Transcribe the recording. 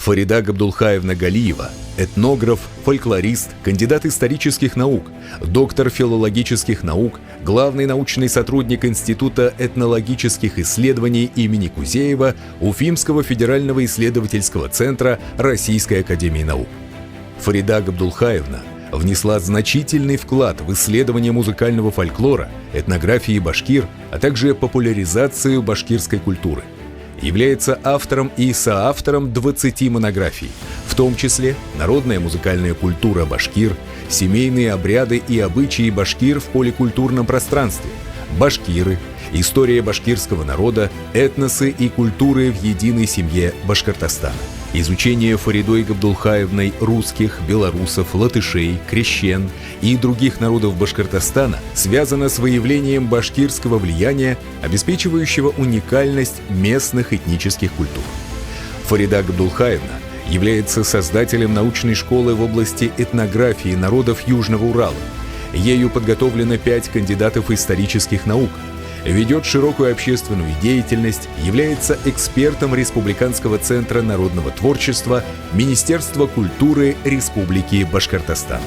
Фарида Габдулхаевна Галиева – этнограф, фольклорист, кандидат исторических наук, доктор филологических наук, главный научный сотрудник Института этнологических исследований имени Кузеева Уфимского федерального исследовательского центра Российской академии наук. Фарида Габдулхаевна внесла значительный вклад в исследование музыкального фольклора, этнографии башкир, а также популяризацию башкирской культуры. Является автором и соавтором 20 монографий, в том числе «Народная музыкальная культура башкир», «Семейные обряды и обычаи башкир в поликультурном пространстве», «Башкиры», «История башкирского народа», «Этносы и культуры в единой семье Башкортостана». Изучение Фаридой Габдулхаевной русских, белорусов, латышей, крещен и других народов Башкортостана связано с выявлением башкирского влияния, обеспечивающего уникальность местных этнических культур. Фарида Габдулхаевна является создателем научной школы в области этнографии народов Южного Урала. Ею подготовлено 5 кандидатов исторических наук. Ведет широкую общественную деятельность, является экспертом Республиканского центра народного творчества Министерства культуры Республики Башкортостан.